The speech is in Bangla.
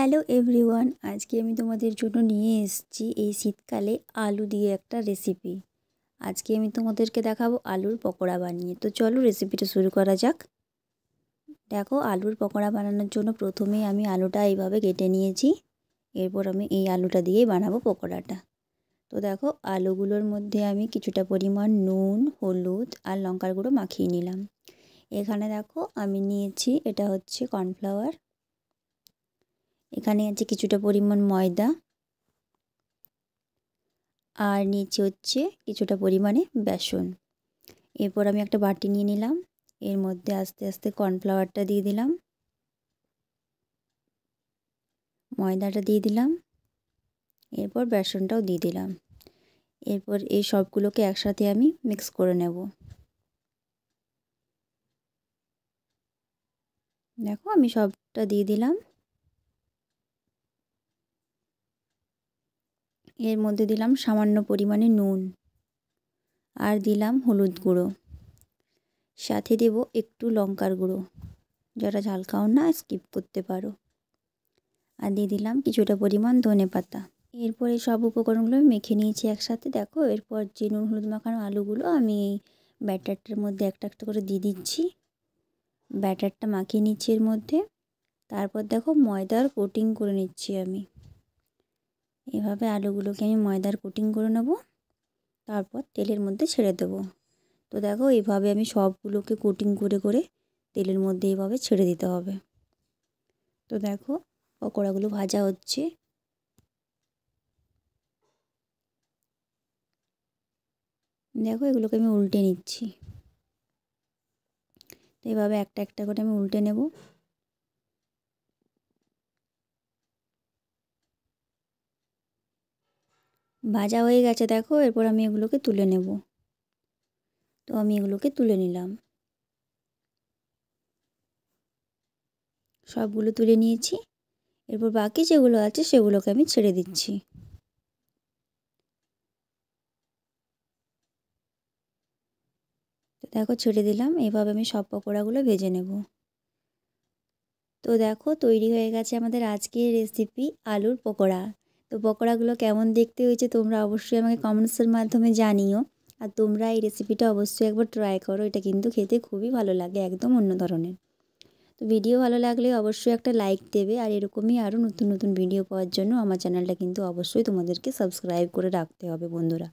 হ্যালো এভরিওয়ান, আজকে আমি তোমাদের জন্য নিয়ে এসেছি এই শীতকালে আলু দিয়ে একটা রেসিপি। আজকে আমি তোমাদেরকে দেখাবো আলুর পকোড়া বানিয়ে। তো চলো রেসিপিটা শুরু করা যাক। দেখো, আলুর পকোড়া বানানোর জন্য প্রথমেই আমি আলুটা এইভাবে কেটে নিয়েছি। এরপর আমি এই আলুটা দিয়েই বানাবো পকোড়াটা। তো দেখো, আলুগুলোর মধ্যে আমি কিছুটা পরিমাণ নুন, হলুদ আর লঙ্কার গুঁড়ো মাখিয়ে নিলাম। এখানে দেখো আমি নিয়েছি, এটা হচ্ছে কর্নফ্লাওয়ার। এখানে আছে কিছুটা পরিমাণ ময়দা, আর নিচে হচ্ছে কিছুটা পরিমাণে বেসন। এরপর আমি একটা বাটি নিয়ে নিলাম, এর মধ্যে আস্তে আস্তে কর্নফ্লাওয়ারটা দিয়ে দিলাম, ময়দাটা দিয়ে দিলাম, এরপর বেসনটাও দিয়ে দিলাম। এরপর এই সবগুলোকে একসাথে আমি মিক্স করে নেব। দেখো, আমি সবটা দিয়ে দিলাম। এর মধ্যে দিলাম সামান্য পরিমাণে নুন, আর দিলাম হলুদ গুঁড়ো, সাথে দেব একটু লঙ্কার গুঁড়ো। যারা ঝাল খাও না স্কিপ করতে পারো। আর দিয়ে দিলাম কিছুটা পরিমাণ ধনেপাতা। এরপর এই সব উপকরণগুলো মেখে নিয়েছি একসাথে। দেখো, এরপর যে নুন হলুদ মাখানো আলুগুলো আমি এই ব্যাটারটার মধ্যে একটা একটা করে দিয়ে দিচ্ছি। ব্যাটারটা মাখিয়ে নিচ্ছি এর মধ্যে। তারপর দেখো, ময়দার কোটিং করে নিচ্ছি আমি। এভাবে আলুগুলোকে আমি ময়দার কোটিং করে নেব, তারপর তেলের মধ্যে ছেড়ে দেবো। তো দেখো, এইভাবে আমি সবগুলোকে কোটিং করে করে তেলের মধ্যে এইভাবে ছেড়ে দিতে হবে। তো দেখো, পকোড়াগুলো ভাজা হচ্ছে। দেখো, এগুলোকে আমি উল্টে নিচ্ছি। তো এইভাবে একটা একটা করে আমি উল্টে নেব। ভাজা হয়ে গেছে দেখো, এরপর আমি এগুলোকে তুলে নেব। তো আমি এগুলোকে তুলে নিলাম, সবগুলো তুলে নিয়েছি। এরপর বাকি যেগুলো আছে সেগুলোকে আমি ছেড়ে দিচ্ছি। তো দেখো, ছেড়ে দিলাম। এইভাবে আমি সব পকোড়াগুলো ভেজে নেব। তো দেখো, তৈরি হয়ে গেছে আমাদের আজকের রেসিপি আলুর পকোড়া। তো পকোড়াগুলো কেমন দেখতে হয়েছে তোমরা অবশ্যই আমাকে কমেন্টসের মাধ্যমে জানিও। আর তোমরা এই রেসিপিটা অবশ্যই একবার ট্রাই করো, এটা কিন্তু খেতে খুবই ভালো লাগে, একদম অন্য ধরনের। তো ভিডিও ভালো লাগলে অবশ্যই একটা লাইক দেবে, আর এরকমই আরও নতুন নতুন ভিডিও পাওয়ার জন্য আমার চ্যানেলটা কিন্তু অবশ্যই তোমাদেরকে সাবস্ক্রাইব করে রাখতে হবে বন্ধুরা।